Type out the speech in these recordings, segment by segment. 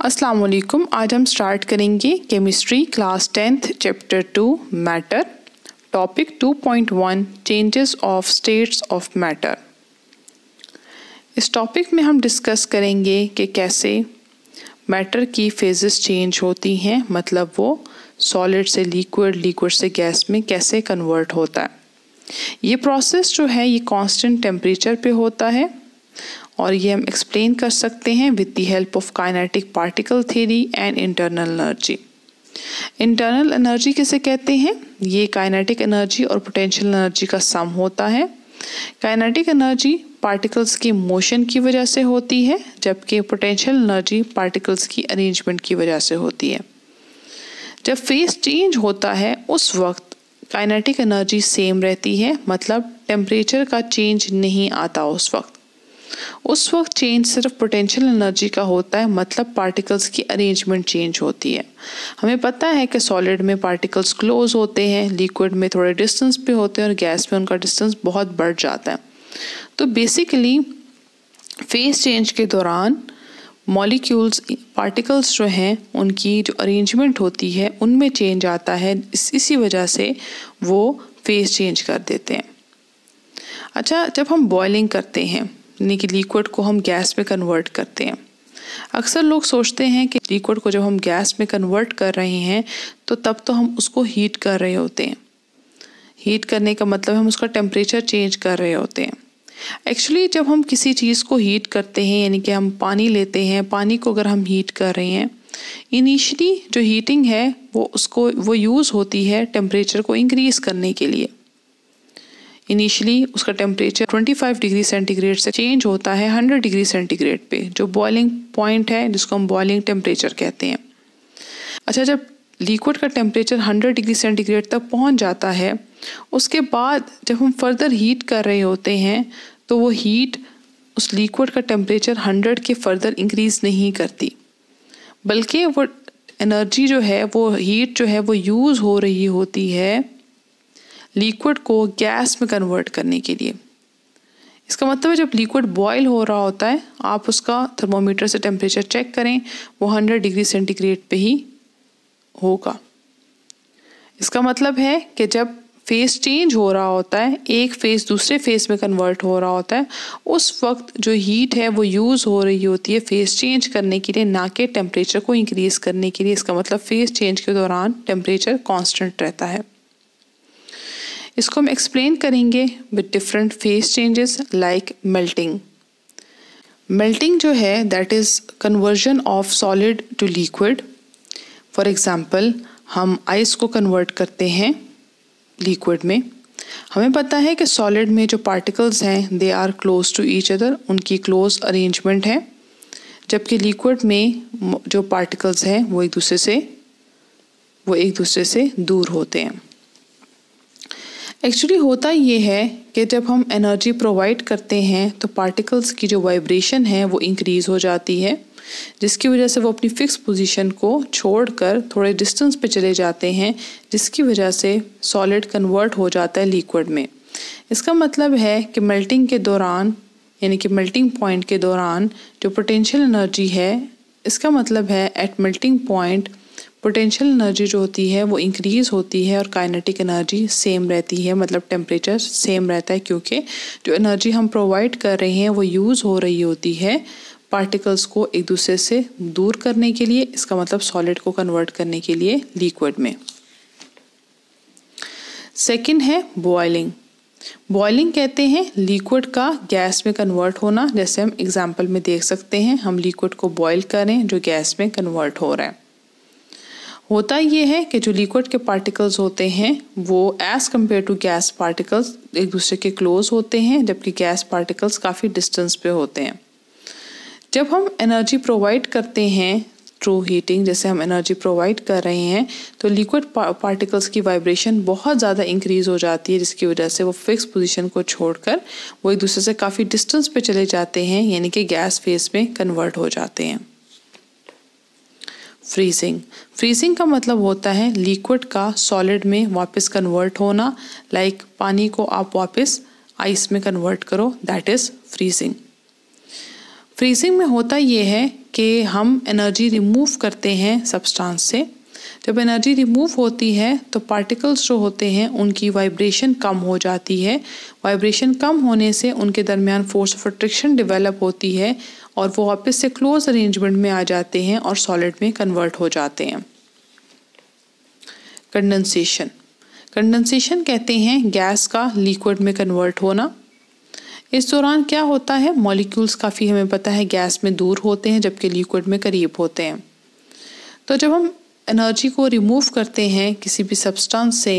अस्सलाम वालेकुम। आज हम स्टार्ट करेंगे chemistry class 10th chapter 2 matter, topic 2.1 changes of states of matter. इस टॉपिक में हम डिस्कस करेंगे कि कैसे मैटर की फेजेस चेंज होती हैं, मतलब वो सॉलिड से लिक्विड, लिक्विड से गैस में कैसे कन्वर्ट होता है। ये प्रोसेस जो है ये कांस्टेंट टेम्परेचर पे होता है और ये हम एक्सप्लेन कर सकते हैं with the help of kinetic particle theory and internal energy. Internal energy किसे कहते हैं? ये काइनेटिक एनर्जी और पोटेंशियल एनर्जी का सम होता है। काइनेटिक एनर्जी पार्टिकल्स की मोशन की वजह से होती है, जबकि पोटेंशियल एनर्जी पार्टिकल्स की अरेंजमेंट की वजह से होती है। जब फेज चेंज होता है उस वक्त काइनेटिक एनर्जी सेम रहती है, मतलब टेम्परेचर का चेंज नहीं आता उस वक्त चेंज सिर्फ पोटेंशियल एनर्जी का होता है, मतलब पार्टिकल्स की अरेंजमेंट चेंज होती है। हमें पता है कि सॉलिड में पार्टिकल्स क्लोज होते हैं, लिक्विड में थोड़े डिस्टेंस पे होते हैं और गैस में उनका डिस्टेंस बहुत बढ़ जाता है। तो बेसिकली फेज चेंज के दौरान मॉलिक्यूल्स, पार्टिकल्स जो हैं उनकी जो अरेंजमेंट होती है उनमें चेंज आता है, इसी वजह से वो फेज चेंज कर देते हैं। अच्छा, जब हम बॉइलिंग करते हैं यानी कि लिक्विड को हम गैस में कन्वर्ट करते हैं, अक्सर लोग सोचते हैं कि लिक्विड को जब हम गैस में कन्वर्ट कर रहे हैं तो तब तो हम उसको हीट कर रहे होते हैं। हीट करने का मतलब हम उसका टेम्परेचर चेंज कर रहे होते हैं। एक्चुअली जब हम किसी चीज़ को हीट करते हैं, यानी कि हम पानी लेते हैं, पानी को अगर हम हीट कर रहे हैं, इनिशियली जो हीटिंग है वो यूज़ होती है टेम्परेचर को इंक्रीज़ करने के लिए। इनिशियली उसका टेम्परेचर 25 डिग्री सेंटीग्रेड से चेंज होता है 100 डिग्री सेंटीग्रेड पे, जो बॉइलिंग पॉइंट है जिसको हम बॉइलिंग टेम्परेचर कहते हैं। अच्छा, जब लिक्विड का टेम्परेचर 100 डिग्री सेंटीग्रेड तक पहुंच जाता है, उसके बाद जब हम फर्दर हीट कर रहे होते हैं तो वो हीट उस लिक्विड का टेम्परेचर 100 के फर्दर इंक्रीज़ नहीं करती, बल्कि वो एनर्जी जो है, वो हीट जो है वो यूज़ हो रही होती है लिक्विड को गैस में कन्वर्ट करने के लिए। इसका मतलब है जब लिक्विड बॉयल हो रहा होता है, आप उसका थर्मोमीटर से टेम्परेचर चेक करें, वो 100 डिग्री सेंटीग्रेड पे ही होगा। इसका मतलब है कि जब फेज चेंज हो रहा होता है, एक फेज दूसरे फेज में कन्वर्ट हो रहा होता है, उस वक्त जो हीट है वो यूज़ हो रही होती है फेज चेंज करने के लिए, ना कि टेम्परेचर को इंक्रीज़ करने के लिए। इसका मतलब फेज चेंज के दौरान टेम्परेचर कॉन्स्टेंट रहता है। इसको हम एक्सप्लेन करेंगे with different phase changes like melting. Melting जो है that is conversion of solid to liquid. For example, हम आइस को कन्वर्ट करते हैं लिक्विड में। हमें पता है कि सॉलिड में जो पार्टिकल्स हैं they are close to each other, उनकी क्लोज अरेंजमेंट है, जबकि लिक्विड में जो पार्टिकल्स हैं वो एक दूसरे से दूर होते हैं। एक्चुअली होता ये है कि जब हम एनर्जी प्रोवाइड करते हैं तो पार्टिकल्स की जो वाइब्रेशन है वो इंक्रीज़ हो जाती है, जिसकी वजह से वो अपनी फिक्स पोजीशन को छोड़कर थोड़े डिस्टेंस पे चले जाते हैं, जिसकी वजह से सॉलिड कन्वर्ट हो जाता है लिक्विड में। इसका मतलब है कि मेल्टिंग के दौरान, यानी कि मेल्टिंग पॉइंट के दौरान जो पोटेंशियल एनर्जी है, इसका मतलब है at melting point potential energy जो होती है वो इंक्रीज़ होती है और काइनेटिक एनर्जी सेम रहती है, मतलब टेम्परेचर सेम रहता है, क्योंकि जो एनर्जी हम प्रोवाइड कर रहे हैं वो यूज़ हो रही होती है पार्टिकल्स को एक दूसरे से दूर करने के लिए, इसका मतलब सॉलिड को कन्वर्ट करने के लिए लिक्विड में। सेकंड है बॉइलिंग। बॉइलिंग कहते हैं लिक्विड का गैस में कन्वर्ट होना। जैसे हम एग्जाम्पल में देख सकते हैं, हम लिक्विड को बॉयल करें जो गैस में कन्वर्ट हो रहा है। होता ये है कि जो लिक्विड के पार्टिकल्स होते हैं वो as compare to gas particles एक दूसरे के क्लोज होते हैं, जबकि गैस पार्टिकल्स काफ़ी डिस्टेंस पे होते हैं। जब हम एनर्जी प्रोवाइड करते हैं थ्रू हीटिंग, जैसे हम एनर्जी प्रोवाइड कर रहे हैं, तो लिक्विड पार्टिकल्स की वाइब्रेशन बहुत ज़्यादा इंक्रीज़ हो जाती है, जिसकी वजह से वो फिक्स पोजीशन को छोड़कर वो एक दूसरे से काफ़ी डिस्टेंस पे चले जाते हैं, यानी कि गैस फेज में कन्वर्ट हो जाते हैं। फ्रीजिंग का मतलब होता है लिक्विड का सॉलिड में वापस कन्वर्ट होना, लाइक पानी को आप वापस आइस में कन्वर्ट करो, दैट इज़ फ्रीजिंग। फ्रीजिंग में होता ये है कि कि हम एनर्जी रिमूव करते हैं सब्सटेंस से। जब एनर्जी रिमूव होती है तो पार्टिकल्स जो होते हैं उनकी वाइब्रेशन कम हो जाती है। वाइब्रेशन कम होने से उनके दरमियान फोर्स ऑफ अट्रैक्शन डेवलप होती है और वो वापस से क्लोज अरेंजमेंट में आ जाते हैं और सॉलिड में कन्वर्ट हो जाते हैं। कंडेंसेशन, कंडेंसेशन कहते हैं गैस का लिक्विड में कन्वर्ट होना। इस दौरान क्या होता है, मॉलिक्यूल्स काफ़ी हमें पता है गैस में दूर होते हैं जबकि लिक्विड में करीब होते हैं। तो जब हम एनर्जी को रिमूव करते हैं किसी भी सब्सटेंस से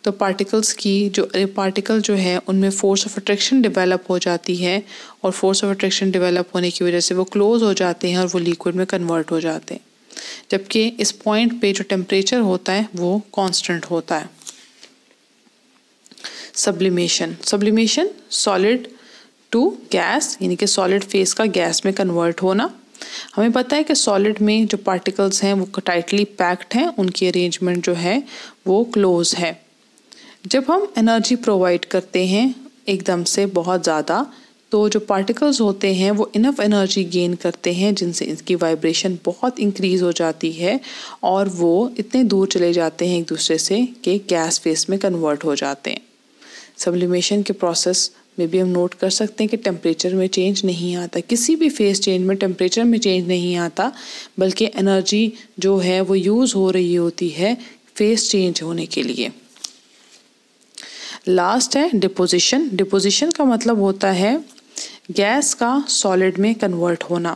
तो पार्टिकल जो है उनमें फोर्स ऑफ अट्रैक्शन डेवलप हो जाती है और फोर्स ऑफ अट्रैक्शन डेवलप होने की वजह से वो क्लोज हो जाते हैं और वो लिक्विड में कन्वर्ट हो जाते हैं। जबकि इस पॉइंट पे जो टेम्परेचर होता है वो कांस्टेंट होता है। Sublimation, sublimation solid to gas यानी कि सॉलिड फेस का गैस में कन्वर्ट होना। हमें पता है कि सॉलिड में जो पार्टिकल्स हैं वो टाइटली पैक्ड हैं, उनकी अरेंजमेंट जो है वो क्लोज है। जब हम एनर्जी प्रोवाइड करते हैं एकदम से बहुत ज़्यादा तो जो पार्टिकल्स होते हैं वो इनफ एनर्जी गेन करते हैं जिनसे इनकी वाइब्रेशन बहुत इंक्रीज हो जाती है और वो इतने दूर चले जाते हैं एक दूसरे से कि गैस फेस में कन्वर्ट हो जाते हैं। सब्लिमेशन के प्रोसेस में भी हम नोट कर सकते हैं कि टेम्परेचर में चेंज नहीं आता, किसी भी फेस चेंज में टेम्परेचर में चेंज नहीं आता, बल्कि एनर्जी जो है वो यूज़ हो रही होती है फेस चेंज होने के लिए। लास्ट है डिपोजिशन। डिपोजिशन का मतलब होता है गैस का सॉलिड में कन्वर्ट होना।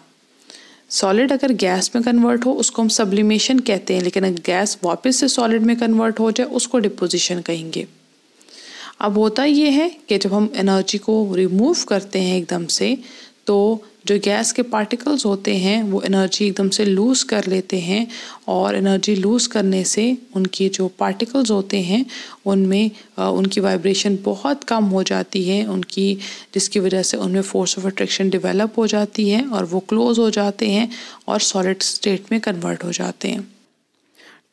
सॉलिड अगर गैस में कन्वर्ट हो उसको हम सब्लिमेशन कहते हैं, लेकिन अगर गैस वापस से सॉलिड में कन्वर्ट हो जाए उसको डिपोजिशन कहेंगे। अब होता ये है कि जब हम एनर्जी को रिमूव करते हैं एकदम से तो जो गैस के पार्टिकल्स होते हैं वो एनर्जी एकदम से लूज़ कर लेते हैं और एनर्जी लूज़ करने से उनकी जो पार्टिकल्स होते हैं उनमें उनकी वाइब्रेशन बहुत कम हो जाती है जिसकी वजह से उनमें फोर्स ऑफ अट्रैक्शन डेवलप हो जाती है और वो क्लोज हो जाते हैं और सॉलिड स्टेट में कन्वर्ट हो जाते हैं।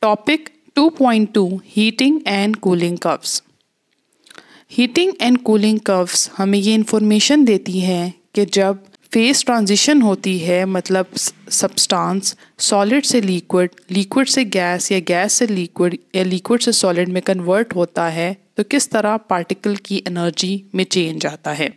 Topic 2.2 heating and cooling curves. Heating and cooling curves हमें ये इन्फॉर्मेशन देती हैं कि जब फेस ट्रांजिशन होती है, मतलब सब्सटेंस सॉलिड से लिक्विड, लिक्विड से गैस या गैस से लिक्विड या लिक्विड से सॉलिड में कन्वर्ट होता है, तो किस तरह पार्टिकल की एनर्जी में चेंज आता है।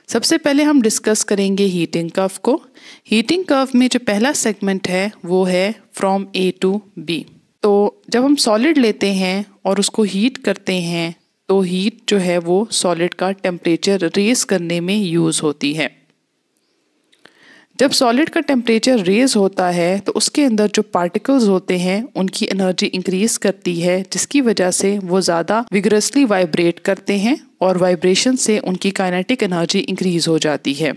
सबसे पहले हम डिस्कस करेंगे हीटिंग कर्व को। हीटिंग कर्व में जो पहला सेगमेंट है वो है फ्रॉम ए टू बी। तो जब हम सॉलिड लेते हैं और उसको हीट करते हैं तो हीट जो है वो सॉलिड का टेम्परेचर रेज करने में यूज़ होती है। जब सॉलिड का टेम्परेचर रेज होता है तो उसके अंदर जो पार्टिकल्स होते हैं उनकी एनर्जी इंक्रीज करती है, जिसकी वजह से वो ज़्यादा विगरसली वाइब्रेट करते हैं और वाइब्रेशन से उनकी काइनेटिक एनर्जी इंक्रीज हो जाती है।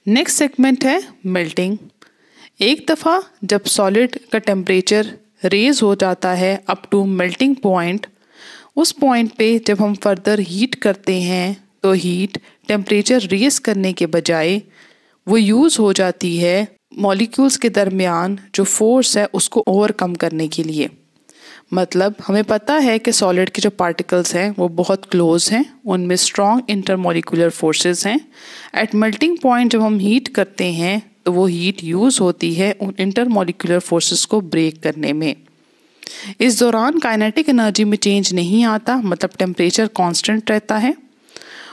नेक्स्ट सेगमेंट है मेल्टिंग। एक दफ़ा जब सॉलिड का टेम्परेचर रेज हो जाता है अप टू मेल्टिंग पॉइंट, उस पॉइंट पे जब हम फर्दर हीट करते हैं तो हीट टेम्परेचर रेज करने के बजाय वो यूज़ हो जाती है मॉलिक्यूल्स के दरमियान जो फोर्स है उसको ओवरकम करने के लिए। मतलब हमें पता है कि सॉलिड के जो पार्टिकल्स हैं वो बहुत क्लोज हैं, उनमें स्ट्रॉन्ग इंटरमॉलिक्यूलर फोर्सेस हैं। एट मेल्टिंग पॉइंट जब हम हीट करते हैं तो वो हीट यूज़ होती है उन इंटरमॉलिक्यूलर फोर्सेस को ब्रेक करने में। इस दौरान काइनेटिक एनर्जी में चेंज नहीं आता, मतलब टेम्परेचर कांस्टेंट रहता है।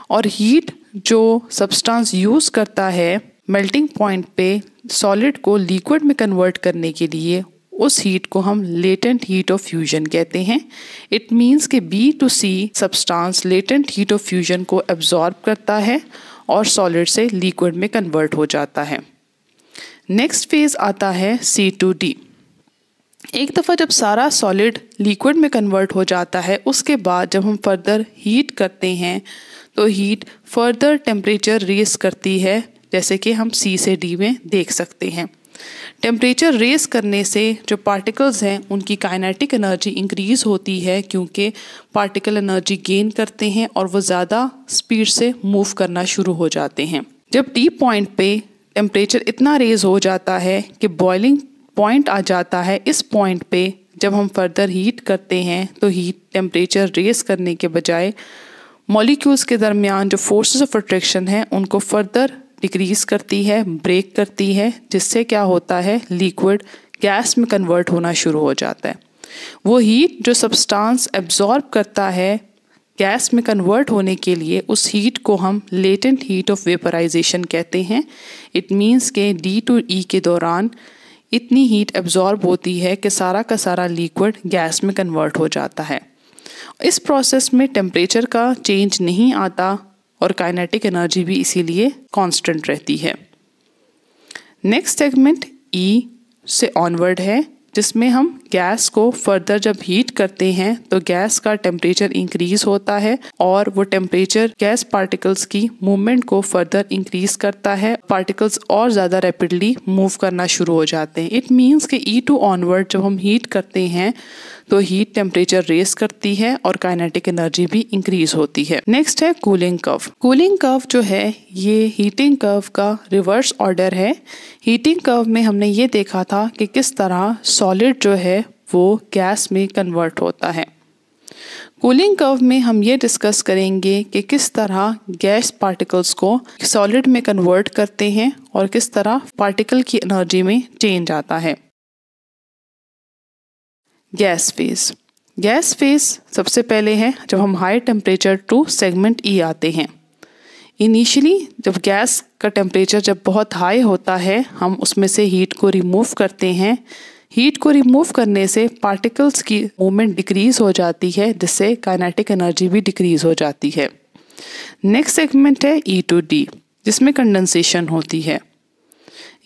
और हीट जो सब्सटेंस यूज़ करता है मेल्टिंग पॉइंट पे सॉलिड को लिक्विड में कन्वर्ट करने के लिए, उस हीट को हम लेटेंट हीट ऑफ फ्यूजन कहते हैं। इट मीन्स कि B2C substance latent heat of fusion को एब्जॉर्ब करता है और सॉलिड से लिक्विड में कन्वर्ट हो जाता है। नेक्स्ट फेज आता है C2D। एक दफ़ा जब सारा सॉलिड लिक्विड में कन्वर्ट हो जाता है उसके बाद जब हम फर्दर हीट करते हैं तो हीट फर्दर टेम्परेचर रेज करती है, जैसे कि हम C से D में देख सकते हैं। टेम्परेचर रेज करने से जो पार्टिकल्स हैं उनकी काइनेटिक एनर्जी इंक्रीज़ होती है क्योंकि पार्टिकल एनर्जी गेन करते हैं और वो ज़्यादा स्पीड से मूव करना शुरू हो जाते हैं। जब D पॉइंट पे टेम्परेचर इतना रेज हो जाता है कि बॉइलिंग पॉइंट आ जाता है, इस पॉइंट पे जब हम फर्दर हीट करते हैं तो हीट टेम्परेचर रेज करने के बजाय मॉलिक्यूल्स के दरमियान जो फोर्सेस ऑफ अट्रैक्शन हैं उनको फर्दर डिक्रीज करती है, ब्रेक करती है, जिससे क्या होता है, लिक्विड गैस में कन्वर्ट होना शुरू हो जाता है। वो हीट जो सब्सटेंस एब्जॉर्ब करता है गैस में कन्वर्ट होने के लिए, उस हीट को हम लेटेंट हीट ऑफ वेपराइजेशन कहते हैं। इट मीन्स के D to E के दौरान इतनी हीट एब्जॉर्ब होती है कि सारा का सारा लिक्विड गैस में कन्वर्ट हो जाता है। इस प्रोसेस में टेम्परेचर का चेंज नहीं आता और काइनेटिक एनर्जी भी इसीलिए कांस्टेंट रहती है। नेक्स्ट सेगमेंट E से ऑनवर्ड है, जिसमें हम गैस को फर्दर जब हीट करते हैं तो गैस का टेम्परेचर इंक्रीज होता है और वो टेम्परेचर गैस पार्टिकल्स की मूवमेंट को फर्दर इंक्रीज करता है। पार्टिकल्स और ज़्यादा रैपिडली मूव करना शुरू हो जाते हैं। इट मीन्स कि E2 ऑनवर्ड जब हम हीट करते हैं तो हीट टेम्परेचर रेस करती है और काइनेटिक एनर्जी भी इंक्रीज होती है। नेक्स्ट है कूलिंग कर्व। कूलिंग कर्व जो है ये हीटिंग कर्व का रिवर्स ऑर्डर है। हीटिंग कर्व में हमने ये देखा था कि किस तरह सॉलिड जो है वो गैस में कन्वर्ट होता है। कूलिंग कर्व में हम ये डिस्कस करेंगे कि किस तरह गैस पार्टिकल्स को सॉलिड में कन्वर्ट करते हैं और किस तरह पार्टिकल की एनर्जी में चेंज आता है। Gas phase. गैस फेज सबसे पहले है जब हम high temperature to segment E आते हैं। इनिशियली जब गैस का टेम्परेचर जब बहुत हाई होता है, हम उसमें से हीट को रिमूव करते हैं। हीट को रिमूव करने से पार्टिकल्स की मूवमेंट डिक्रीज हो जाती है, जिससे काइनेटिक एनर्जी भी डिक्रीज हो जाती है। नेक्स्ट सेगमेंट है E to D, जिसमें कंडेंसेशन होती है।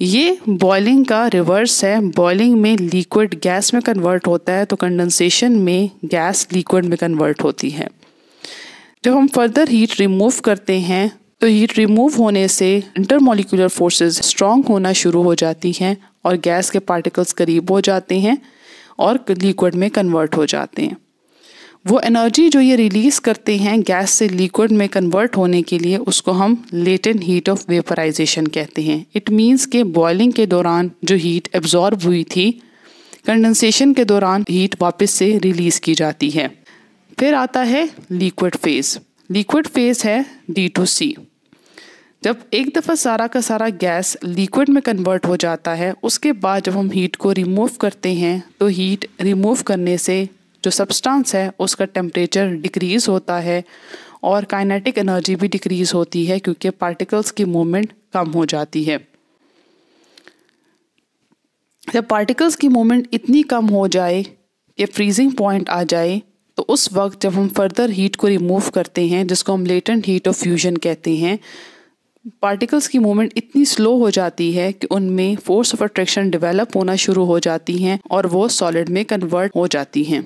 ये बॉइलिंग का रिवर्स है। बॉइलिंग में लिक्विड गैस में कन्वर्ट होता है तो कंडेंसेशन में गैस लिक्विड में कन्वर्ट होती है। जब हम फर्दर हीट रिमूव करते हैं तो हीट रिमूव होने से इंटरमॉलिक्यूलर फोर्सेस स्ट्रॉन्ग होना शुरू हो जाती हैं और गैस के पार्टिकल्स करीब हो जाते हैं और लिक्विड में कन्वर्ट हो जाते हैं। वो एनर्जी जो ये रिलीज करते हैं गैस से लिक्विड में कन्वर्ट होने के लिए, उसको हम लेटेंट हीट ऑफ वेपराइजेशन कहते हैं। इट मीन्स के बॉइलिंग के दौरान जो हीट एब्जॉर्ब हुई थी, कंडेंसेशन के दौरान हीट वापस से रिलीज की जाती है। फिर आता है लिक्विड फेज। लिक्विड फेज है D to C। जब एक दफ़ा सारा का सारा गैस लिक्विड में कन्वर्ट हो जाता है, उसके बाद जब हम हीट को रिमूव करते हैं तो हीट रिमूव करने से जो सब्सटेंस है उसका टेम्परेचर डिक्रीज होता है और काइनेटिक एनर्जी भी डिक्रीज होती है, क्योंकि पार्टिकल्स की मूवमेंट कम हो जाती है। जब पार्टिकल्स की मूवमेंट इतनी कम हो जाए कि फ्रीजिंग पॉइंट आ जाए, तो उस वक्त जब हम फर्दर हीट को रिमूव करते हैं, जिसको हम लेटेंट हीट ऑफ फ्यूजन कहते हैं, पार्टिकल्स की मूवमेंट इतनी स्लो हो जाती है कि उनमें फोर्स ऑफ अट्रैक्शन डेवलप होना शुरू हो जाती हैं और वो सॉलिड में कन्वर्ट हो जाती हैं।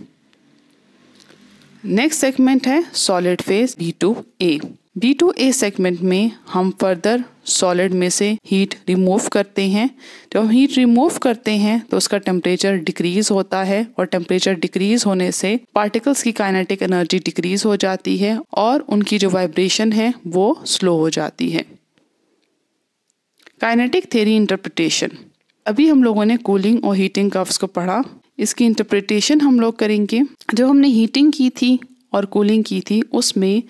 नेक्स्ट सेगमेंट है solid phase D2A। D2A segment में हम फर्दर सॉलिड में से हीट रिमूव करते हैं। जब हम हीट रिमूव करते हैं तो उसका टेम्परेचर डिक्रीज होता है और टेम्परेचर डिक्रीज होने से पार्टिकल्स की काइनेटिक एनर्जी डिक्रीज हो जाती है और उनकी जो वाइब्रेशन है वो स्लो हो जाती है। Kinetic theory interpretation. अभी हम लोगों ने कूलिंग और हीटिंग कर्व्स को पढ़ा। इसकी इंटरप्रिटेशन हम लोग करेंगे। जब हमने हीटिंग की थी और कूलिंग की थी, उसमें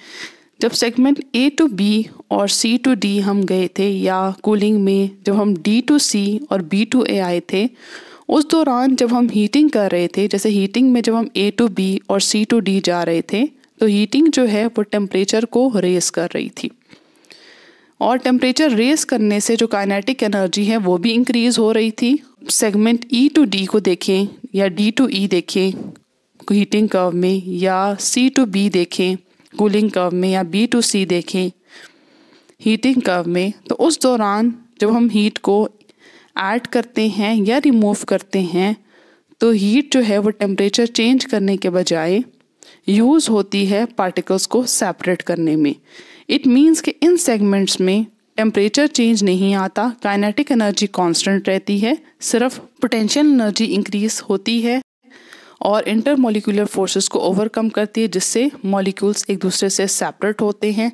जब सेगमेंट A to B और C to D हम गए थे, या कूलिंग में जब हम D to C और B to A आए थे, उस दौरान जब हम हीटिंग कर रहे थे, जैसे हीटिंग में जब हम A to B और C to D जा रहे थे, तो हीटिंग जो है वो टेम्परेचर को रेस कर रही थी और टेम्परेचर रेस करने से जो काइनेटिक एनर्जी है वो भी इंक्रीज हो रही थी। सेगमेंट E to D को देखें या D to E देखें हीटिंग कर्व में, या C to B देखें कूलिंग कर्व में, या B to C देखें हीटिंग कर्व में, तो उस दौरान जब हम हीट को ऐड करते हैं या रिमूव करते हैं तो हीट जो है वो टेम्परेचर चेंज करने के बजाय यूज़ होती है पार्टिकल्स को सेपरेट करने में। इट मीन्स कि इन सेगमेंट्स में टेम्परेचर चेंज नहीं आता, काइनेटिक एनर्जी कांस्टेंट रहती है, सिर्फ पोटेंशियल एनर्जी इंक्रीज होती है और इंटरमॉलिक्यूलर फोर्सेस को ओवरकम करती है, जिससे मॉलिक्यूल्स एक दूसरे से सेपरेट होते हैं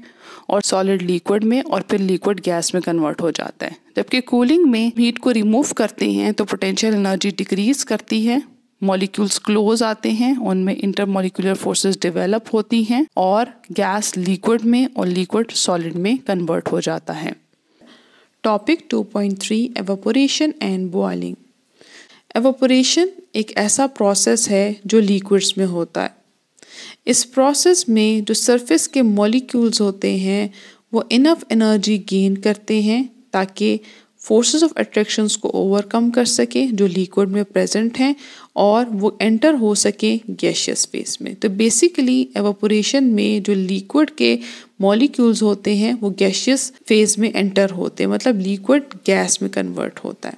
और सॉलिड लिक्विड में और फिर लिक्विड गैस में कन्वर्ट हो जाता है। जबकि कूलिंग में हीट को रिमूव करते हैं तो पोटेंशियल एनर्जी डिक्रीज करती है, मॉलिक्यूल्स क्लोज आते हैं, उनमें इंटरमॉलिक्यूलर फोर्सेस डेवलप होती हैं और गैस लिक्विड में और लिक्विड सॉलिड में कन्वर्ट हो जाता है। Topic 2.3 evaporation and boiling. Evaporation एक ऐसा प्रोसेस है जो लिक्विड्स में होता है। इस प्रोसेस में जो सरफेस के मॉलिक्यूल्स होते हैं वो इनफ एनर्जी गेन करते हैं ताकि फोर्सेस ऑफ अट्रैक्शंस को ओवरकम कर सके जो लिक्विड में प्रेजेंट हैं और वो एंटर हो सके गैसियस फेज में। तो बेसिकली एवापोरेशन में जो लिक्विड के मॉलिक्यूल्स होते हैं वो गैसियस फेज में एंटर होते हैं, मतलब लिक्विड गैस में कन्वर्ट होता है।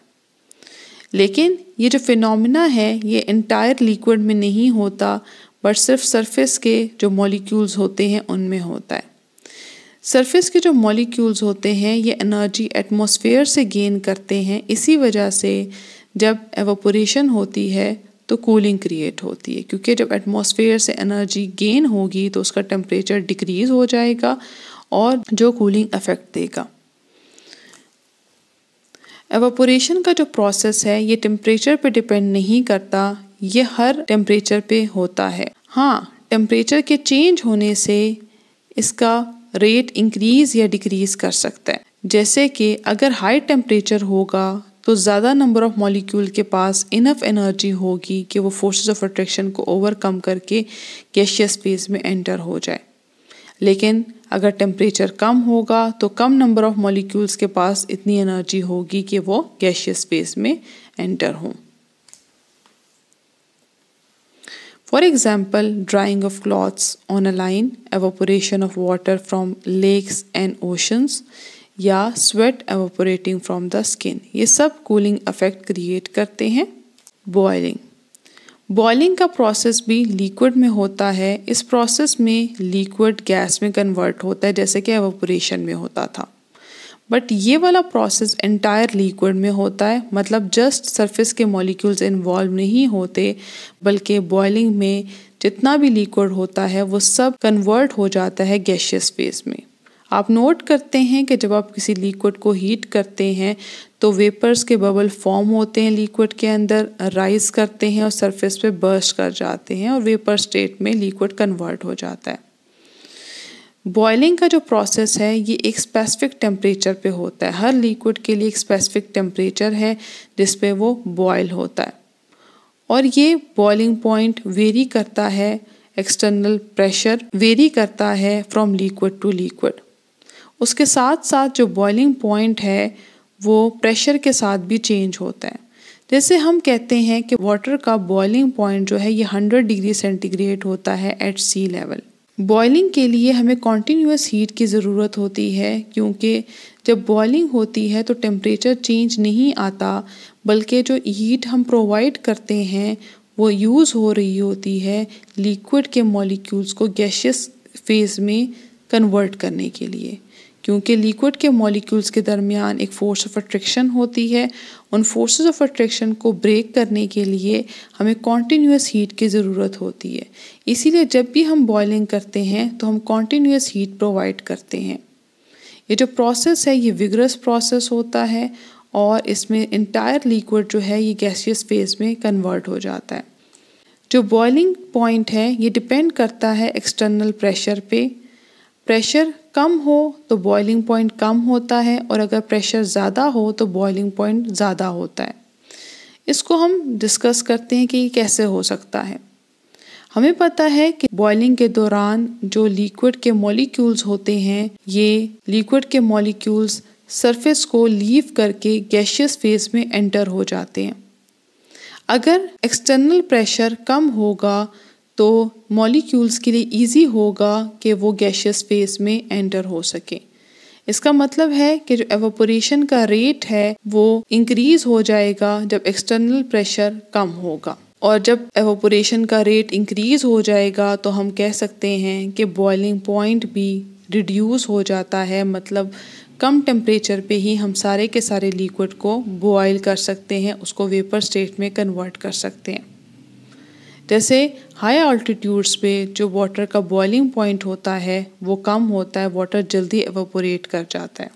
लेकिन ये जो फिनोमिना है ये एंटायर लिक्विड में नहीं होता, बट सिर्फ सरफेस के जो मॉलिक्यूल्स होते हैं उनमें होता है। सरफेस के जो मॉलिक्यूल्स होते हैं ये एनर्जी एटमॉस्फेयर से गेन करते हैं, इसी वजह से जब एवापोरेशन होती है तो कूलिंग क्रिएट होती है, क्योंकि जब एटमॉस्फेयर से एनर्जी गेन होगी तो उसका टेम्परेचर डिक्रीज हो जाएगा और जो कूलिंग इफेक्ट देगा। एवापोरेशन का जो प्रोसेस है ये टेम्परेचर पे डिपेंड नहीं करता, ये हर टेम्परेचर पे होता है। हाँ, टेम्परेचर के चेंज होने से इसका रेट इंक्रीज या डिक्रीज कर सकता है। जैसे कि अगर हाई टेम्परेचर होगा तो ज़्यादा नंबर ऑफ मॉलिक्यूल के पास इनफ एनर्जी होगी कि वो फोर्सेस ऑफ अट्रैक्शन को ओवरकम करके गैसियस फेज में एंटर हो जाए। लेकिन अगर टेम्परेचर कम होगा तो कम नंबर ऑफ मॉलिक्यूल्स के पास इतनी एनर्जी होगी कि वो गैसियस फेज में एंटर हों। For example, drying of clothes on a line, evaporation of water from lakes and oceans, या sweat evaporating from the skin, ये सब कूलिंग इफेक्ट क्रिएट करते हैं। बॉइलिंग का प्रोसेस भी लिक्विड में होता है। इस प्रोसेस में लिक्विड गैस में कन्वर्ट होता है जैसे कि एवापोरेशन में होता था, बट ये वाला प्रोसेस एंटायर लिक्विड में होता है, मतलब जस्ट सरफेस के मॉलिक्यूल्स इन्वॉल्व नहीं होते, बल्कि बॉइलिंग में जितना भी लिक्विड होता है वो सब कन्वर्ट हो जाता है गैसियस फेज में। आप नोट करते हैं कि जब आप किसी लिक्विड को हीट करते हैं तो वेपर्स के बबल फॉर्म होते हैं, लिक्विड के अंदर राइज करते हैं और सरफेस पे बर्स्ट कर जाते हैं और वेपर स्टेट में लिक्विड कन्वर्ट हो जाता है। बॉइलिंग का जो प्रोसेस है ये एक स्पेसिफिक टेम्परेचर पे होता है। हर लिक्विड के लिए एक स्पेसिफिक टेम्परेचर है जिस पे वो बॉयल होता है और ये बॉइलिंग पॉइंट वेरी करता है, एक्सटर्नल प्रेशर वेरी करता है फ्रॉम लिक्विड टू लिक्विड। उसके साथ साथ जो बॉइलिंग पॉइंट है वो प्रेशर के साथ भी चेंज होता है। जैसे हम कहते हैं कि वाटर का बॉइलिंग पॉइंट जो है ये 100 डिग्री सेंटीग्रेड होता है एट सी लेवल। बॉइलिंग के लिए हमें कॉन्टीन्यूअस हीट की ज़रूरत होती है, क्योंकि जब बॉइलिंग होती है तो टेम्परेचर चेंज नहीं आता, बल्कि जो हीट हम प्रोवाइड करते हैं वो यूज़ हो रही होती है लिक्विड के मॉलिक्यूल्स को गैसियस फेज में कन्वर्ट करने के लिए। क्योंकि लिक्विड के मॉलिक्यूल्स के दरमियान एक फोर्स ऑफ अट्रैक्शन होती है, उन फोर्सेस ऑफ अट्रैक्शन को ब्रेक करने के लिए हमें कॉन्टीन्यूअस हीट की ज़रूरत होती है। इसीलिए जब भी हम बॉइलिंग करते हैं तो हम कॉन्टीन्यूअस हीट प्रोवाइड करते हैं। ये जो प्रोसेस है ये विगरस प्रोसेस होता है और इसमें इंटायर लिक्विड जो है ये गैसियस फेज में कन्वर्ट हो जाता है। जो बॉइलिंग पॉइंट है ये डिपेंड करता है एक्सटर्नल प्रेशर पे। प्रेशर कम हो तो बॉइलिंग पॉइंट कम होता है और अगर प्रेशर ज़्यादा हो तो बॉइलिंग पॉइंट ज़्यादा होता है। इसको हम डिस्कस करते हैं कि ये कैसे हो सकता है। हमें पता है कि बॉइलिंग के दौरान जो लिक्विड के मॉलिक्यूल्स होते हैं ये लिक्विड के मॉलिक्यूल्स सरफेस को लीव करके गैसियस फेज में एंटर हो जाते हैं। अगर एक्सटर्नल प्रेशर कम होगा तो मॉलिक्यूल्स के लिए इजी होगा कि वो गैसियस फेज में एंटर हो सके। इसका मतलब है कि जो एवापोरेशन का रेट है वो इंक्रीज हो जाएगा जब एक्सटर्नल प्रेशर कम होगा, और जब एवापोरेशन का रेट इंक्रीज हो जाएगा तो हम कह सकते हैं कि बॉइलिंग पॉइंट भी रिड्यूस हो जाता है, मतलब कम टेम्परेचर पे ही हम सारे के सारे लिक्विड को बॉयल कर सकते हैं, उसको वेपर स्टेट में कन्वर्ट कर सकते हैं। जैसे हाई ऑल्टीट्यूड्स पे जो वाटर का बॉइलिंग पॉइंट होता है वो कम होता है, वाटर जल्दी एवापोरेट कर जाता है।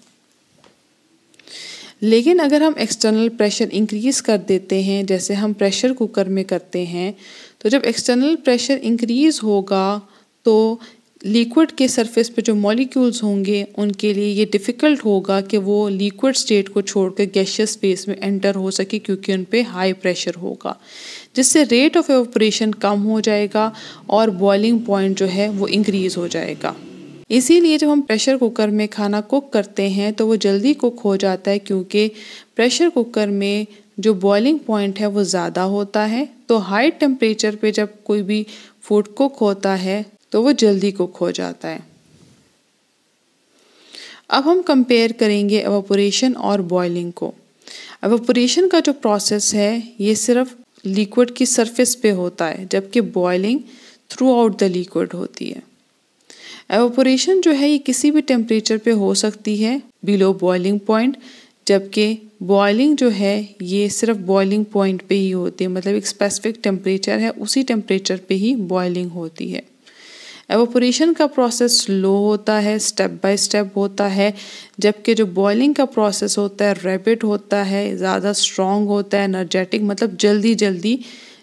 लेकिन अगर हम एक्सटर्नल प्रेशर इंक्रीज कर देते हैं, जैसे हम प्रेशर कुकर में करते हैं, तो जब एक्सटर्नल प्रेशर इंक्रीज होगा तो लिक्विड के सरफेस पे जो मॉलिक्यूल्स होंगे उनके लिए ये डिफ़िकल्ट होगा कि वो लिक्विड स्टेट को छोड़कर गैसियस फेस में एंटर हो सके, क्योंकि उन पे हाई प्रेशर होगा, जिससे रेट ऑफ एवापोरेशन कम हो जाएगा और बॉइलिंग पॉइंट जो है वो इंक्रीज़ हो जाएगा। इसीलिए जब हम प्रेशर कुकर में खाना कुक करते हैं तो वो जल्दी कुक हो जाता है, क्योंकि प्रेशर कुकर में जो बॉइलिंग पॉइंट है वो ज़्यादा होता है। तो हाई टेम्परेचर पे जब कोई भी फूड कुक होता है तो वो जल्दी कुक हो जाता है। अब हम कंपेयर करेंगे एवापोरेशन और बॉइलिंग को। एवापोरेशन का जो प्रोसेस है ये सिर्फ लिक्विड की सरफेस पे होता है, जबकि boiling through out the liquid होती है। एवापोरेशन जो है ये किसी भी टेम्परेचर पे हो सकती है बिलो बॉइलिंग पॉइंट, जबकि बॉइलिंग जो है ये सिर्फ बॉइलिंग पॉइंट पे ही होती है, मतलब एक स्पेसिफिक टेम्परेचर है उसी टेम्परेचर पे ही बॉइलिंग होती है। एवापोरेशन का प्रोसेस स्लो होता है, स्टेप बाय स्टेप होता है, जबकि जो बॉइलिंग का प्रोसेस होता है रैपिड होता है, ज़्यादा स्ट्रॉन्ग होता है, एनर्जेटिक, मतलब जल्दी जल्दी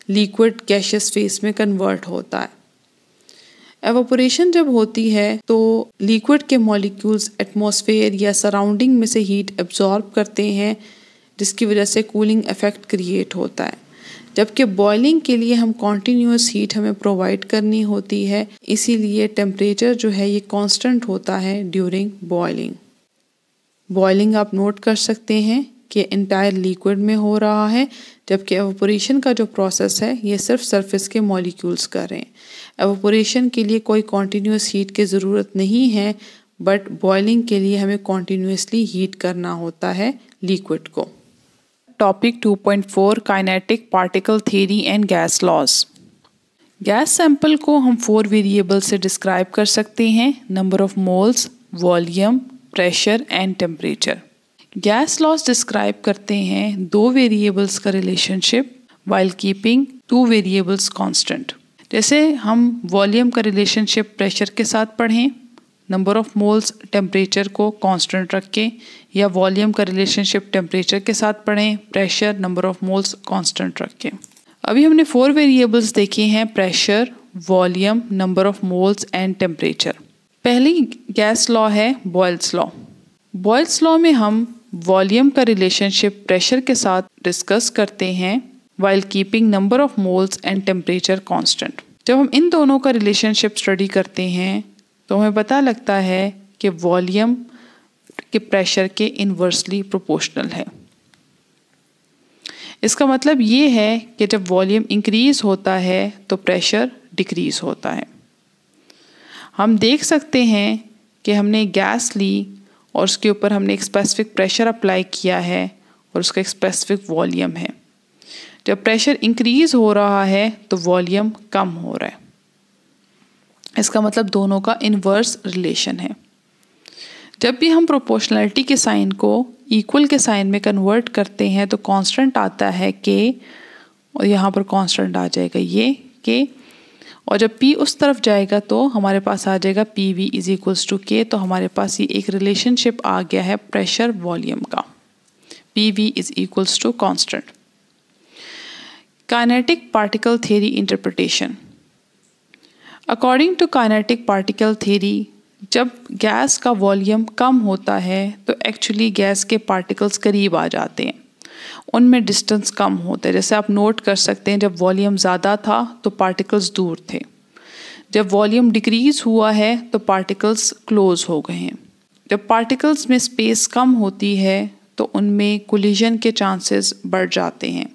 लिक्विड गैसियस फेस में कन्वर्ट होता है। एवापोरेशन जब होती है तो लिक्विड के मॉलिक्यूल्स एटमॉस्फेयर या सराउंडिंग में से हीट एब्जॉर्ब करते हैं, जिसकी वजह से कूलिंग इफेक्ट क्रिएट होता है, जबकि बॉइलिंग के लिए हम कॉन्टीन्यूस हीट हमें प्रोवाइड करनी होती है, इसीलिए टेम्परेचर जो है ये कांस्टेंट होता है ड्यूरिंग बॉइलिंग। बॉइलिंग आप नोट कर सकते हैं कि इंटायर लिक्विड में हो रहा है, जबकि एवापोरेशन का जो प्रोसेस है ये सिर्फ सरफेस के मॉलिक्यूल्स कर रहे हैं। एवापोरेशन के लिए कोई कॉन्टीन्यूस हीट की ज़रूरत नहीं है, बट बॉइलिंग के लिए हमें कॉन्टीन्यूसली हीट करना होता है लिक्विड को। Topic 2.4 kinetic particle theory and gas laws. Gas sample को हम 4 वेरिएबल से डिस्क्राइब कर सकते हैं, number of moles, volume, pressure and temperature. Gas laws describe करते हैं 2 वेरिएबल्स का relationship while keeping 2 variables constant. जैसे हम वॉल्यूम का रिलेशनशिप प्रेशर के साथ पढ़ें, नंबर ऑफ मोल्स टेम्परेचर को कांस्टेंट रख के, या वॉल्यूम का रिलेशनशिप टेम्परेचर के साथ पढ़ें, pressure number of moles constant रख के। अभी हमने 4 वेरिएबल्स देखे हैं, pressure, volume, number of moles and temperature. पहली गैस लॉ है बॉयल्स लॉ। बॉयल्स लॉ में हम वॉल्यूम का रिलेशनशिप प्रेशर के साथ डिस्कस करते हैं while keeping number of moles and temperature constant. जब हम इन दोनों का रिलेशनशिप स्टडी करते हैं तो हमें पता लगता है कि वॉल्यूम के प्रेशर के इन्वर्सली प्रोपोर्शनल है। इसका मतलब ये है कि जब वॉल्यूम इंक्रीज होता है तो प्रेशर डिक्रीज होता है। हम देख सकते हैं कि हमने गैस ली और उसके ऊपर हमने एक स्पेसिफिक प्रेशर अप्लाई किया है और उसका एक स्पेसिफिक वॉल्यूम है। जब प्रेशर इंक्रीज हो रहा है तो वॉल्यूम कम हो रहा है। इसका मतलब दोनों का इन्वर्स रिलेशन है। जब भी हम प्रोपोर्शनलिटी के साइन को इक्वल के साइन में कन्वर्ट करते हैं तो कांस्टेंट आता है के, और यहाँ पर कांस्टेंट आ जाएगा ये के, और जब P उस तरफ जाएगा तो हमारे पास आ जाएगा PV इज इक्वल्स टू के। तो हमारे पास ये एक रिलेशनशिप आ गया है प्रेशर वॉल्यूम का, PV is equals to constant. Kinetic particle theory interpretation. According to kinetic particle theory, जब गैस का वॉल्यूम कम होता है तो एक्चुअली गैस के पार्टिकल्स करीब आ जाते हैं, उनमें डिस्टेंस कम होता है। जैसे आप नोट कर सकते हैं, जब वॉल्यूम ज़्यादा था तो पार्टिकल्स दूर थे, जब वॉल्यूम डिक्रीज हुआ है तो पार्टिकल्स क्लोज हो गए हैं। जब पार्टिकल्स में स्पेस कम होती है तो उनमें कोलिजन के चांसेस बढ़ जाते हैं।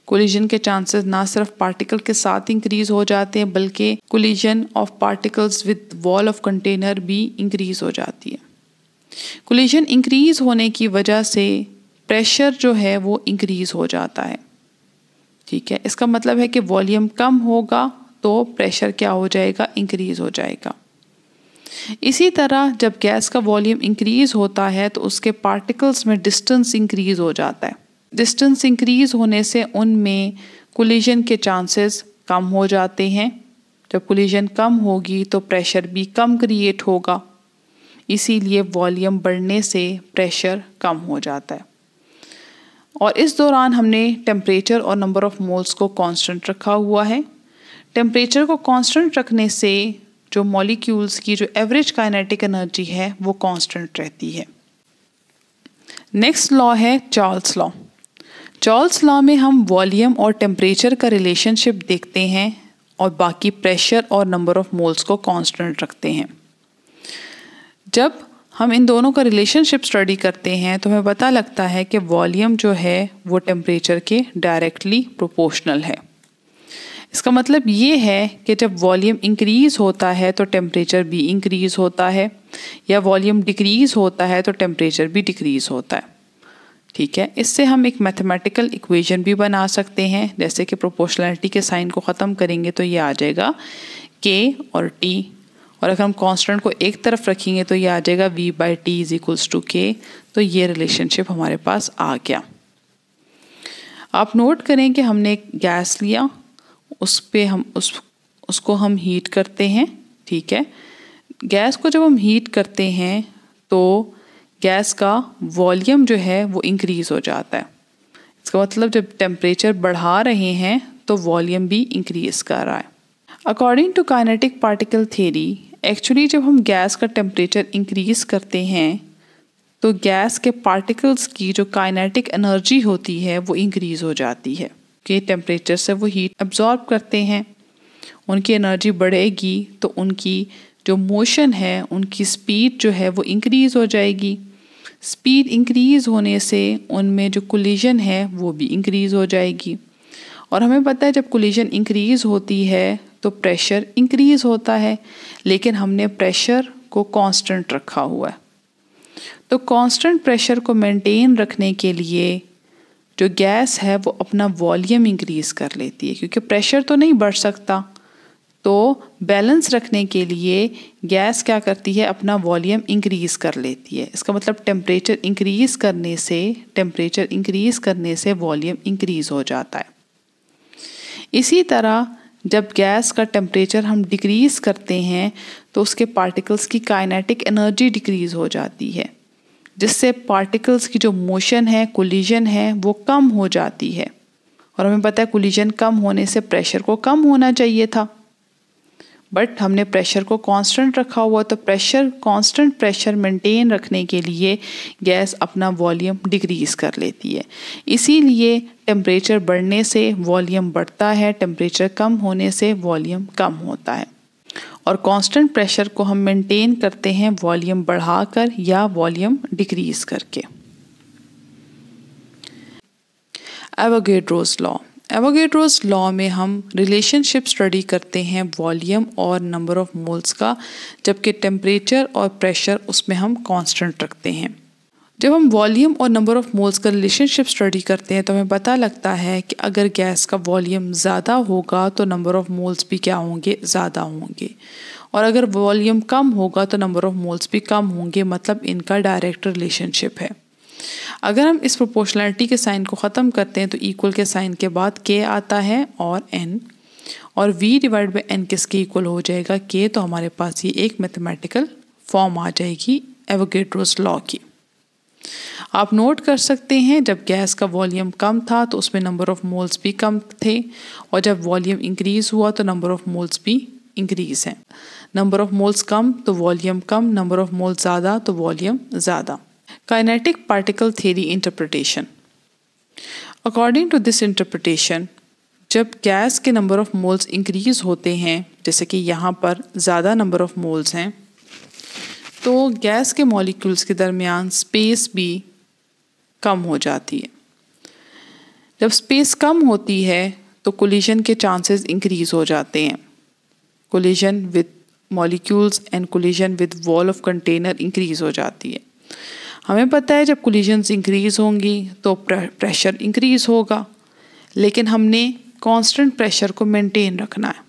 कोलिजन के चांसेस ना सिर्फ पार्टिकल के साथ इंक्रीज हो जाते हैं, बल्कि collision of particles with wall of container भी इंक्रीज हो जाती है। कोलिजन इंक्रीज होने की वजह से प्रेशर जो है वो इंक्रीज हो जाता है। ठीक है, इसका मतलब है कि वॉल्यूम कम होगा तो प्रेशर क्या हो जाएगा, इंक्रीज हो जाएगा। इसी तरह जब गैस का वॉल्यूम इंक्रीज होता है तो उसके पार्टिकल्स में डिस्टेंस इंक्रीज हो जाता है। डिस्टेंस इंक्रीज होने से उनमें कोलिजन के चांसेस कम हो जाते हैं। जब कोलिजन कम होगी तो प्रेशर भी कम क्रिएट होगा, इसीलिए वॉल्यूम बढ़ने से प्रेशर कम हो जाता है। और इस दौरान हमने टेम्परेचर और नंबर ऑफ मोल्स को कांस्टेंट रखा हुआ है। टेम्परेचर को कांस्टेंट रखने से जो मॉलिक्यूल्स की जो एवरेज काइनेटिक एनर्जी है वो कांस्टेंट रहती है। नेक्स्ट लॉ है चार्ल्स लॉ। चार्ल्स लॉ में हम वॉल्यूम और टेम्परेचर का रिलेशनशिप देखते हैं और बाकी प्रेशर और नंबर ऑफ मोल्स को कांस्टेंट रखते हैं। जब हम इन दोनों का रिलेशनशिप स्टडी करते हैं तो हमें पता लगता है कि वॉल्यूम जो है वो टेम्परेचर के डायरेक्टली प्रोपोर्शनल है। इसका मतलब ये है कि जब वॉल्यूम इंक्रीज़ होता है तो टेम्परेचर भी इंक्रीज़ होता है, या वॉल्यूम डिक्रीज़ होता है तो टेम्परेचर भी डिक्रीज़ होता है। ठीक है, इससे हम एक मैथमेटिकल इक्वेशन भी बना सकते हैं, जैसे कि प्रोपोर्शनलिटी के साइन को ख़त्म करेंगे तो ये आ जाएगा K और T, और अगर हम कांस्टेंट को एक तरफ रखेंगे तो ये आ जाएगा V/T = K। तो ये रिलेशनशिप हमारे पास आ गया। आप नोट करें कि हमने एक गैस लिया, उस पे हम उसको हम हीट करते हैं। ठीक है, गैस को जब हम हीट करते हैं तो गैस का वॉल्यूम जो है वो इंक्रीज़ हो जाता है। इसका मतलब जब टेम्परेचर बढ़ा रहे हैं तो वॉल्यूम भी इंक्रीज़ कर रहा है। According to kinetic particle theory, actually जब हम गैस का टेम्परेचर इंक्रीज़ करते हैं तो गैस के पार्टिकल्स की जो काइनेटिक एनर्जी होती है वो इंक्रीज़ हो जाती है कि टेम्परेचर से वो हीट अब्जॉर्ब करते हैं। उनकी एनर्जी बढ़ेगी तो उनकी जो मोशन है, उनकी स्पीड जो है वो इंक्रीज़ हो जाएगी। स्पीड इंक्रीज़ होने से उनमें जो कोलिजन है वो भी इंक्रीज़ हो जाएगी। और हमें पता है जब कोलिजन इंक्रीज़ होती है तो प्रेशर इंक्रीज़ होता है, लेकिन हमने प्रेशर को कांस्टेंट रखा हुआ है। तो कांस्टेंट प्रेशर को मेंटेन रखने के लिए जो गैस है वो अपना वॉल्यूम इंक्रीज़ कर लेती है, क्योंकि प्रेशर तो नहीं बढ़ सकता। तो बैलेंस रखने के लिए गैस क्या करती है, अपना वॉल्यूम इंक्रीज़ कर लेती है। इसका मतलब टेम्परेचर इंक्रीज़ करने से वॉल्यूम इंक्रीज़ हो जाता है। इसी तरह जब गैस का टेम्परेचर हम डिक्रीज़ करते हैं तो उसके पार्टिकल्स की काइनेटिक एनर्जी डिक्रीज़ हो जाती है, जिससे पार्टिकल्स की जो मोशन है, कोलिजन है, वो कम हो जाती है। और हमें पता है कोलिजन कम होने से प्रेशर को कम होना चाहिए था, बट हमने प्रेशर को कांस्टेंट रखा हुआ। तो कांस्टेंट प्रेशर मेंटेन रखने के लिए गैस अपना वॉल्यूम डिक्रीज़ कर लेती है। इसीलिए टेम्परेचर बढ़ने से वॉल्यूम बढ़ता है, टेम्परेचर कम होने से वॉल्यूम कम होता है। और कांस्टेंट प्रेशर को हम मेंटेन करते हैं वॉल्यूम बढ़ाकर या वॉल्यूम डिक्रीज़ करके। Avogadro's law. एवोगैड्रोस लॉ में हम रिलेशनशिप स्टडी करते हैं वॉल्यूम और नंबर ऑफ मोल्स का, जबकि टेम्परेचर और प्रेशर उसमें हम कांस्टेंट रखते हैं। जब हम वॉल्यूम और नंबर ऑफ मोल्स का रिलेशनशिप स्टडी करते हैं तो हमें पता लगता है कि अगर गैस का वॉल्यूम ज़्यादा होगा तो नंबर ऑफ मोल्स भी क्या होंगे, ज़्यादा होंगे, और अगर वॉल्यूम कम होगा तो नंबर ऑफ मोल्स भी कम होंगे। मतलब इनका डायरेक्ट रिलेशनशिप है। अगर हम इस प्रोपोर्शनलिटी के साइन को ख़त्म करते हैं तो इक्वल के साइन के बाद K आता है और N, और V/N किसके इक्वल हो जाएगा, K। तो हमारे पास ये एक मैथमेटिकल फॉर्म आ जाएगी एवोगैड्रोस लॉ की। आप नोट कर सकते हैं जब गैस का वॉल्यूम कम था तो उसमें नंबर ऑफ मोल्स भी कम थे, और जब वॉल्यूम इंक्रीज़ हुआ तो नंबर ऑफ मोल्स भी इंक्रीज़ हैं। नंबर ऑफ मोल्स कम तो वॉल्यूम कम, नंबर ऑफ मोल्स ज़्यादा तो वॉल्यूम ज़्यादा। Kinetic particle theory interpretation. According to this interpretation, जब गैस के नंबर ऑफ मोल्स इंक्रीज़ होते हैं, जैसे कि यहाँ पर ज़्यादा नंबर ऑफ मोल्स हैं, तो गैस के मॉलिक्यूल्स के दरमियान स्पेस भी कम हो जाती है। जब स्पेस कम होती है तो कोलिजन के चांसेस इंक्रीज़ हो जाते हैं। Collision with molecules and collision with wall of container increase हो जाती है। हमें पता है जब कोलिजन्स इंक्रीज़ होंगी तो प्रेशर इंक्रीज़ होगा, लेकिन हमने कांस्टेंट प्रेशर को मेंटेन रखना है।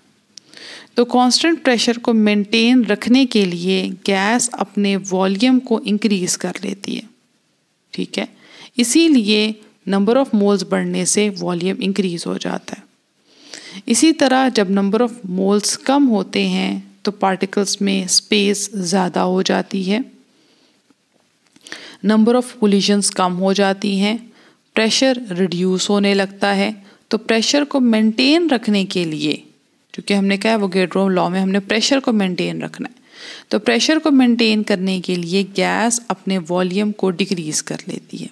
तो कांस्टेंट प्रेशर को मेंटेन रखने के लिए गैस अपने वॉल्यूम को इंक्रीज़ कर लेती है। ठीक है, इसीलिए नंबर ऑफ मोल्स बढ़ने से वॉल्यूम इंक्रीज़ हो जाता है। इसी तरह जब नंबर ऑफ मोल्स कम होते हैं तो पार्टिकल्स में स्पेस ज़्यादा हो जाती है, नंबर ऑफ कोलिजन्स कम हो जाती हैं, प्रेशर रिड्यूस होने लगता है। तो प्रेशर को मेंटेन रखने के लिए क्योंकि हमने कहा एवोगैड्रो लॉ में हमने प्रेशर को मेंटेन रखना है। तो प्रेशर को मेंटेन करने के लिए गैस अपने वॉल्यूम को डिक्रीज कर लेती है,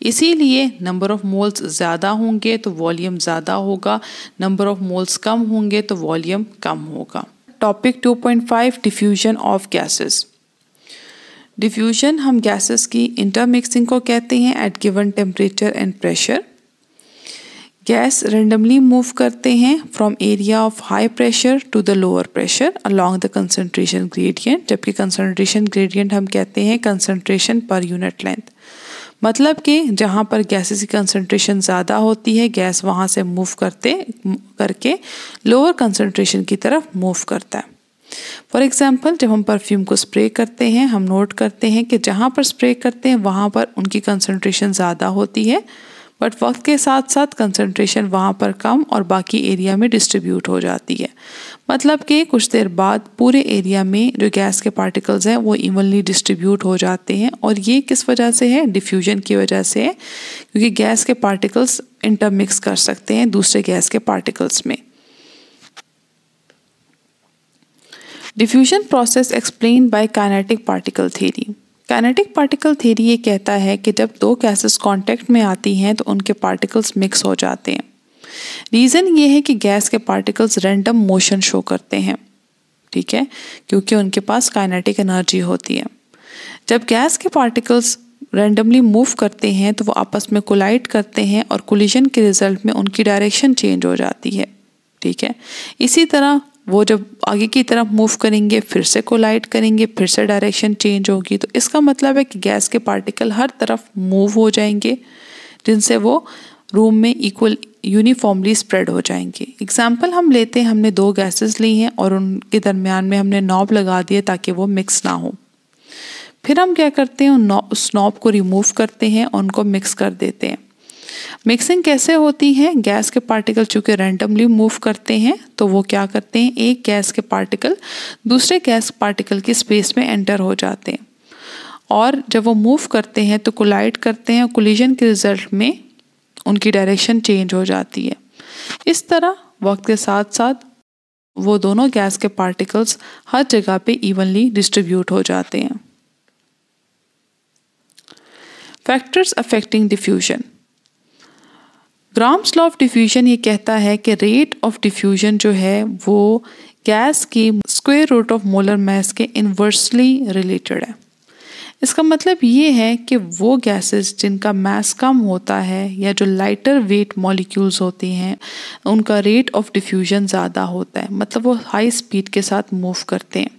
इसीलिए नंबर ऑफ मोल्स ज़्यादा होंगे तो वॉल्यूम ज़्यादा होगा, नंबर ऑफ मोल्स कम होंगे तो वॉल्यूम कम होगा। Topic 2.5 diffusion of gases. Diffusion हम गैसेस की इंटरमिक्सिंग को कहते हैं at given temperature and pressure. Gas randomly move करते हैं from area of high pressure to the lower pressure along the concentration gradient, जबकि कंसंट्रेशन ग्रेडियंट हम कहते हैं कंसंट्रेशन पर यूनिट लेंथ। मतलब कि जहाँ पर गैसेस की कंसंट्रेशन ज़्यादा होती है गैस वहाँ से मूव करके लोअर कंसंट्रेशन की तरफ मूव करता है। फॉर एग्जांपल जब हम परफ्यूम को स्प्रे करते हैं हम नोट करते हैं कि जहाँ पर स्प्रे करते हैं वहाँ पर उनकी कंसंट्रेशन ज़्यादा होती है, बट वक्त के साथ साथ कंसंट्रेशन वहाँ पर कम और बाकी एरिया में डिस्ट्रीब्यूट हो जाती है। मतलब कि कुछ देर बाद पूरे एरिया में जो गैस के पार्टिकल्स हैं वो इवनली डिस्ट्रीब्यूट हो जाते हैं, और ये किस वजह से है? डिफ्यूजन की वजह से है, क्योंकि गैस के पार्टिकल्स इंटरमिक्स कर सकते हैं दूसरे गैस के पार्टिकल्स में। Diffusion process explain by kinetic particle theory. Kinetic particle theory ये कहता है कि जब दो गैसेस कांटेक्ट में आती हैं तो उनके पार्टिकल्स मिक्स हो जाते हैं। रीज़न ये है कि गैस के पार्टिकल्स रैंडम मोशन शो करते हैं, ठीक है, क्योंकि उनके पास काइनेटिक एनर्जी होती है। जब गैस के पार्टिकल्स रैंडमली मूव करते हैं तो वो आपस में कोलाइड करते हैं और कोलिजन के रिजल्ट में उनकी डायरेक्शन चेंज हो जाती है, ठीक है। इसी तरह वो जब आगे की तरफ मूव करेंगे फिर से कोलाइड करेंगे, फिर से डायरेक्शन चेंज होगी। तो इसका मतलब है कि गैस के पार्टिकल हर तरफ मूव हो जाएंगे, जिनसे वो रूम में इक्वल यूनिफॉर्मली स्प्रेड हो जाएंगे। एग्जाम्पल हम लेते हैं, हमने दो गैसेस ली हैं और उनके दरमियान में हमने नॉब लगा दिया ताकि वो मिक्स ना हो। फिर हम क्या करते हैं, उस नॉब को रिमूव करते हैं और उनको मिक्स कर देते हैं। मिक्सिंग कैसे होती है? गैस के पार्टिकल चूंकि रैंडमली मूव करते हैं तो वो क्या करते हैं, एक गैस के पार्टिकल दूसरे गैस पार्टिकल की स्पेस में एंटर हो जाते हैं, और जब वो मूव करते हैं तो कोलाइड करते हैं और कोलिजन के रिजल्ट में उनकी डायरेक्शन चेंज हो जाती है। इस तरह वक्त के साथ साथ वो दोनों गैस के पार्टिकल्स हर जगह पे इवनली डिस्ट्रीब्यूट हो जाते हैं। Factors affecting diffusion. Grams law of diffusion ये कहता है कि रेट ऑफ डिफ्यूजन जो है वो गैस की square root of molar mass के इन्वर्सली रिलेटेड है। इसका मतलब ये है कि वो गैसेस जिनका मास कम होता है या जो लाइटर वेट मॉलिक्यूल्स होती हैं उनका रेट ऑफ डिफ्यूजन ज़्यादा होता है, मतलब वो हाई स्पीड के साथ मूव करते हैं।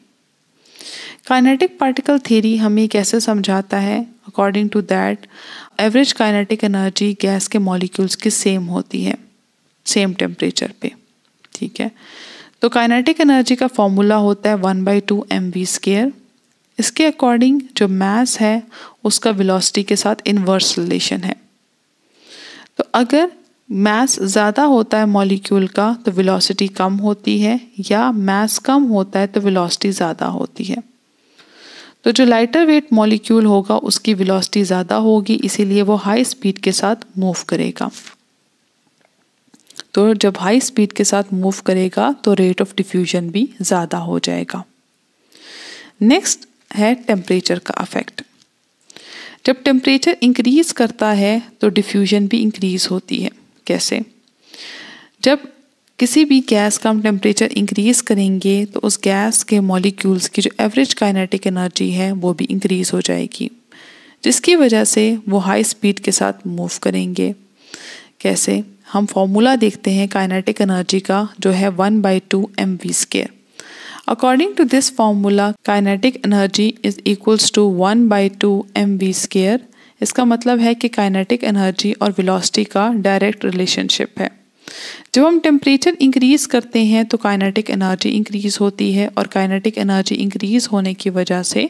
काइनेटिक पार्टिकल थ्योरी हमें कैसे समझाता है? According to that average kinetic energy gas के मॉलिक्यूल्स की सेम होती है, सेम टेम्परेचर पे, ठीक है। तो काइनेटिक एनर्जी का फॉर्मूला होता है 1/2 mv²। इसके अकॉर्डिंग जो मास है उसका वेलोसिटी के साथ इन्वर्स रिलेशन है। तो अगर मास ज़्यादा होता है मॉलिक्यूल का तो वेलोसिटी कम होती है, या मास कम होता है तो वेलोसिटी ज़्यादा होती है। तो जो लाइटर वेट मॉलिक्यूल होगा उसकी वेलोसिटी ज़्यादा होगी, इसीलिए वो हाई स्पीड के साथ मूव करेगा। तो जब हाई स्पीड के साथ मूव करेगा तो रेट ऑफ डिफ्यूजन भी ज़्यादा हो जाएगा। नेक्स्ट है टेम्परेचर का अफेक्ट। जब टेम्परेचर इंक्रीज करता है तो डिफ्यूजन भी इंक्रीज होती है। कैसे? जब किसी भी गैस का हम टेम्परेचर इंक्रीज करेंगे तो उस गैस के मॉलिक्यूल्स की जो एवरेज काइनेटिक एनर्जी है वो भी इंक्रीज हो जाएगी, जिसकी वजह से वो हाई स्पीड के साथ मूव करेंगे। कैसे? हम फॉर्मूला देखते हैं काइनेटिक एनर्जी का जो है 1/2 mv²। According to this formula kinetic energy is equals to 1/2 mv²। इसका मतलब है कि काइनेटिक एनर्जी और वेलोसिटी का डायरेक्ट रिलेशनशिप है। जब हम टेम्परेचर इंक्रीज करते हैं तो काइनेटिक एनर्जी इंक्रीज होती है, और काइनेटिक एनर्जी इंक्रीज होने की वजह से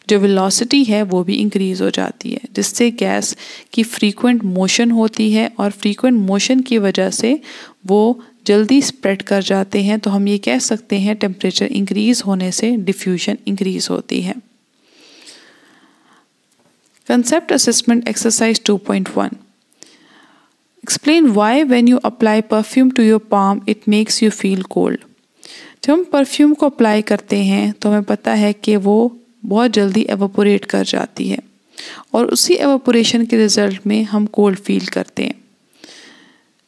जो वेलोसिटी है वो भी इंक्रीज हो जाती है, जिससे गैस की फ्रीक्वेंट मोशन होती है, और फ्रीक्वेंट मोशन की वजह से वो जल्दी स्प्रेड कर जाते हैं। तो हम ये कह सकते हैं टेम्परेचर इंक्रीज होने से डिफ्यूजन इंक्रीज होती है। Concept assessment exercise 2.1। Explain why when you apply perfume to your palm it makes you feel cold. जब हम परफ्यूम को अप्लाई करते हैं तो हमें पता है कि वो बहुत जल्दी एवापोरेट कर जाती है और उसी एवापोरेशन के रिजल्ट में हम कोल्ड फील करते हैं।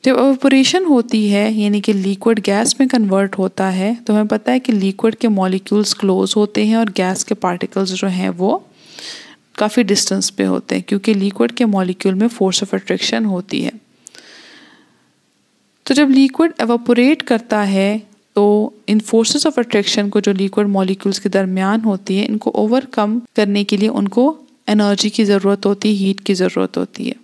जब एवापोरेशन होती है यानी कि लिक्विड गैस में कन्वर्ट होता है तो हमें पता है कि लिक्विड के मॉलिक्यूल्स क्लोज होते हैं और गैस के पार्टिकल्स जो हैं वो काफ़ी डिस्टेंस पे होते हैं, क्योंकि लिक्विड के मॉलिक्यूल में फोर्स ऑफ अट्रैक्शन होती है। तो जब लिक्विड एवापोरेट करता है तो इन फोर्सेस ऑफ अट्रैक्शन को जो लिक्विड मॉलिक्यूल्स के दरमियान होती है, इनको ओवरकम करने के लिए उनको एनर्जी की ज़रूरत होती है, हीट की ज़रूरत होती है।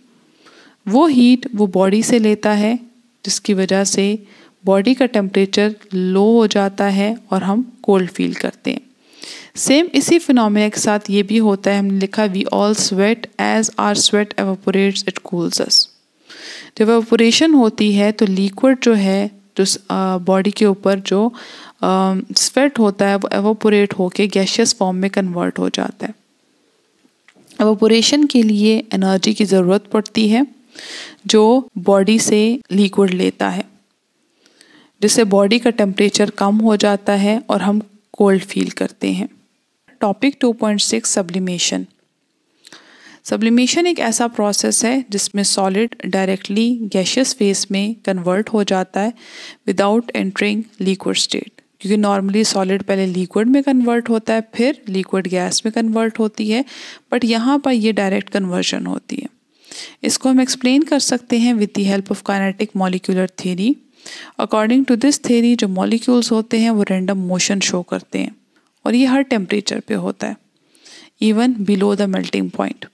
वो हीट वो बॉडी से लेता है, जिसकी वजह से बॉडी का टेम्परेचर लो हो जाता है और हम कोल्ड फील करते हैं। सेम इसी फिनोमेना के साथ ये भी होता है। हमने लिखा we all sweat as or sweat evaporates it cools us. जब एवापोरेशन होती है तो लिक्विड जो है जो बॉडी के ऊपर जो स्वेट होता है वो एवापोरेट होके गैशियस फॉर्म में कन्वर्ट हो जाता है। एवापोरेशन के लिए एनर्जी की ज़रूरत पड़ती है जो बॉडी से लिक्विड लेता है, जिससे बॉडी का टेम्परेचर कम हो जाता है और हम कोल्ड फील करते हैं। Topic 2.6 sublimation. सब्लिमेशन एक ऐसा प्रोसेस है जिसमें सॉलिड डायरेक्टली गैशियस फेस में कन्वर्ट हो जाता है विदाउट एंटरिंग लिक्विड स्टेट, क्योंकि नॉर्मली सॉलिड पहले लिक्विड में कन्वर्ट होता है फिर लिक्विड गैस में कन्वर्ट होती है, बट यहाँ पर ये डायरेक्ट कन्वर्जन होती है। इसको हम एक्सप्लेन कर सकते हैं with the help of kinetic molecular theory. According to this theory जो मॉलिक्यूल्स होते हैं वो रैंडम मोशन शो करते हैं और ये हर टेम्परेचर पे होता है, even below the melting point.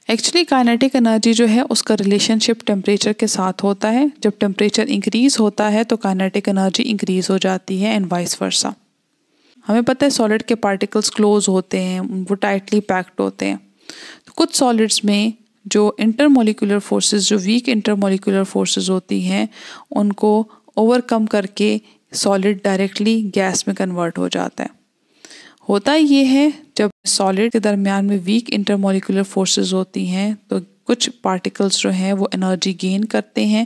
Actually kinetic energy जो है उसका रिलेशनशिप टेम्परेचर के साथ होता है। जब टेम्परेचर इंक्रीज होता है तो काइनेटिक एनर्जी इंक्रीज हो जाती है एंड वाइस वर्सा। हमें पता है सॉलिड के पार्टिकल्स क्लोज होते हैं, वो टाइटली पैक्ड होते हैं। तो कुछ सॉलिड्स में जो इंटरमोलिकुलर फोर्सेस, जो वीक इंटरमोलिकुलर फोर्सेस होती हैं, उनको ओवरकम करके सॉलिड डायरेक्टली गैस में कन्वर्ट हो जाता है। होता ये है जब सॉलिड के दरमियान में वीक इंटरमोलिकुलर फोर्सेस होती हैं तो कुछ पार्टिकल्स जो हैं वो एनर्जी गेन करते हैं,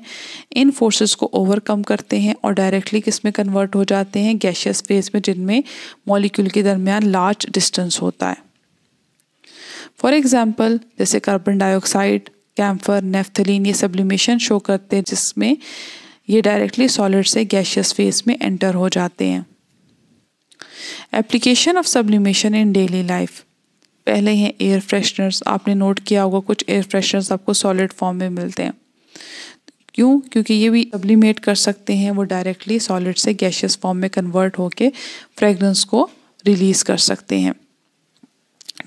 इन फोर्सेस को ओवरकम करते हैं और डायरेक्टली किस में कन्वर्ट हो जाते हैं, गैशियस फेज में, जिनमें मॉलिक्यूल के दरमियान लार्ज डिस्टेंस होता है। फॉर एग्जाम्पल जैसे कार्बन डाइऑक्साइड, कैम्फर, नेफ्थलीन, ये सब्लिमेशन शो करते हैं जिसमें ये डायरेक्टली सॉलिड से गैशियस फेज में एंटर हो जाते हैं। Application of sublimation in daily life. पहले हैं एयर फ्रेशनर्स। आपने नोट किया होगा कुछ एयर फ्रेशनर्स आपको सॉलिड फॉर्म में मिलते हैं। क्यों? क्योंकि ये भी सब्लिमेट कर सकते हैं, वो डायरेक्टली सॉलिड से गैशियस फॉर्म में कन्वर्ट होके फ्रेगरेंस को रिलीज कर सकते हैं।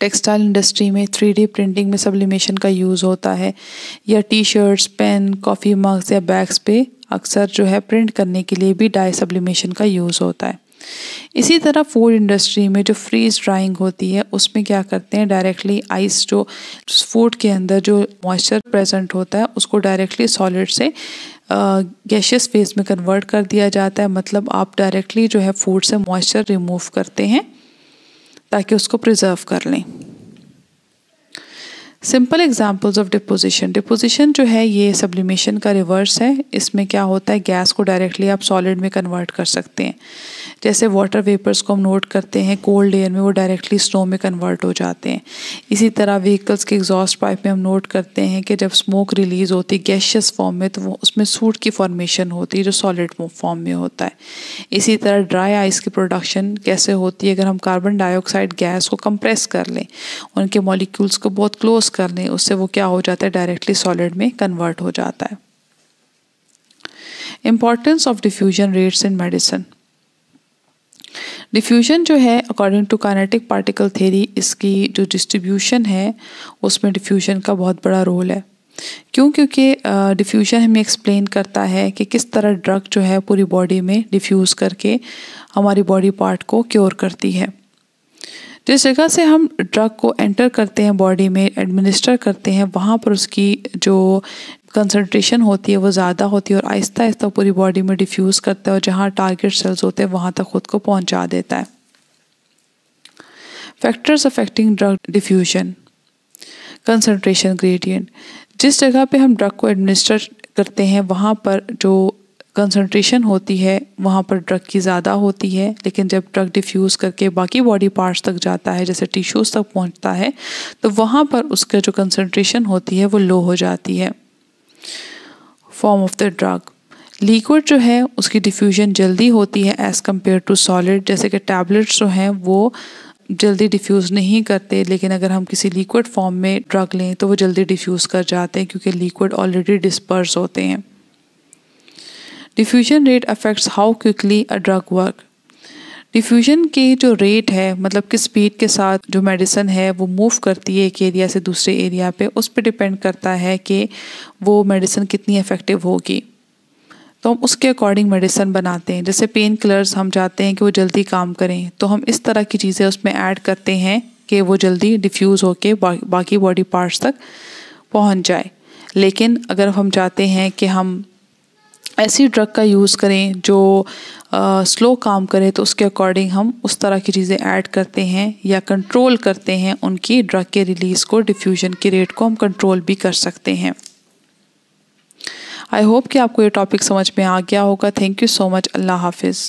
टेक्सटाइल इंडस्ट्री में 3D प्रिंटिंग में सब्लिमेशन का यूज़ होता है, या T shirts, pen, coffee mugs या बैग्स पे अक्सर जो है प्रिंट करने के लिए भी डाई सब्लिमेशन का यूज़ होता है। इसी तरह फूड इंडस्ट्री में जो फ्रीज ड्राइंग होती है उसमें क्या करते हैं, डायरेक्टली आइस, जो फूड के अंदर जो मॉइस्चर प्रेजेंट होता है उसको डायरेक्टली सॉलिड से गैशियस फेज में कन्वर्ट कर दिया जाता है। मतलब आप डायरेक्टली जो है फूड से मॉइस्चर रिमूव करते हैं ताकि उसको प्रिजर्व कर लें। Simple examples of deposition. Deposition जो है ये सब्लिमेशन का रिवर्स है। इसमें क्या होता है, गैस को डायरेक्टली आप सॉलिड में कन्वर्ट कर सकते हैं। जैसे वाटर वेपर्स को हम नोट करते हैं कोल्ड एयर में, वो डायरेक्टली स्नो में कन्वर्ट हो जाते हैं। इसी तरह व्हीकल्स के एग्जॉस्ट पाइप में हम नोट करते हैं कि जब स्मोक रिलीज होती है गैशियस फॉर्म में तो वो उसमें सूट की फॉर्मेशन होती है जो सॉलिड फॉर्म में होता है। इसी तरह ड्राई आइस की प्रोडक्शन कैसे होती है, अगर हम कार्बन डाइऑक्साइड गैस को कंप्रेस कर लें, उनके मॉलिक्यूल्स को बहुत क्लोज कर लें, उससे वो क्या हो जाता है, डायरेक्टली सॉलिड में कन्वर्ट हो जाता है। Importance of diffusion rates in medicine. Diffusion जो है according to kinetic particle theory, इसकी जो डिस्ट्रीब्यूशन है उसमें डिफ्यूजन का बहुत बड़ा रोल है। क्यों? क्योंकि डिफ्यूजन हमें एक्सप्लेन करता है कि किस तरह ड्रग जो है पूरी बॉडी में डिफ्यूज़ करके हमारी बॉडी पार्ट को क्योर करती है। जिस जगह से हम ड्रग को एंटर करते हैं, बॉडी में एडमिनिस्टर करते हैं, वहाँ पर उसकी जो कंसंट्रेशन होती है वो ज़्यादा होती है और आहिस्ता आहिस्ता पूरी बॉडी में डिफ्यूज़ करता है और जहाँ टारगेट सेल्स होते हैं वहाँ तक खुद को पहुँचा देता है। Factors affecting drug diffusion. Concentration gradient. जिस जगह पे हम ड्रग को एडमिनिस्टर करते हैं वहाँ पर जो कंसंट्रेशन होती है वहाँ पर ड्रग की ज़्यादा होती है, लेकिन जब ड्रग डिफ्यूज़ करके बाकी बॉडी पार्ट्स तक जाता है, जैसे टिश्यूज़ तक पहुँचता है, तो वहाँ पर उसका जो कंसंट्रेशन होती है वो लो हो जाती है। Form of the drug, liquid जो है उसकी डिफ्यूजन जल्दी होती है एज़ कम्पेयर टू सॉलिड। जैसे कि टैबलेट्स जो हैं वो जल्दी डिफ्यूज़ नहीं करते, लेकिन अगर हम किसी लिक्विड फॉर्म में ड्रग लें तो वो जल्दी डिफ्यूज़ कर जाते हैं क्योंकि लिक्विड ऑलरेडी डिस्पर्स होते हैं। Diffusion rate affects how quickly a drug work. Diffusion की जो रेट है, मतलब किस स्पीड के साथ जो मेडिसिन है वो मूव करती है एक एरिया से दूसरे एरिया पे, उस पर डिपेंड करता है कि वो मेडिसिन कितनी इफ़ेक्टिव होगी। तो हम उसके अकॉर्डिंग मेडिसिन बनाते हैं। जैसे पेन किलर्स हम चाहते हैं कि वो जल्दी काम करें, तो हम इस तरह की चीज़ें उसमें ऐड करते हैं कि वो जल्दी डिफ्यूज़ होके बाकी बॉडी पार्ट्स तक पहुंच जाए। लेकिन अगर हम चाहते हैं कि हम ऐसी ड्रग का यूज़ करें जो स्लो काम करे, तो उसके अकॉर्डिंग हम उस तरह की चीज़ें ऐड करते हैं या कंट्रोल करते हैं उनकी ड्रग के रिलीज़ को, डिफ्यूजन की रेट को हम कंट्रोल भी कर सकते हैं। आई होप कि आपको ये टॉपिक समझ में आ गया होगा। Thank you so much. अल्लाह हाफिज़।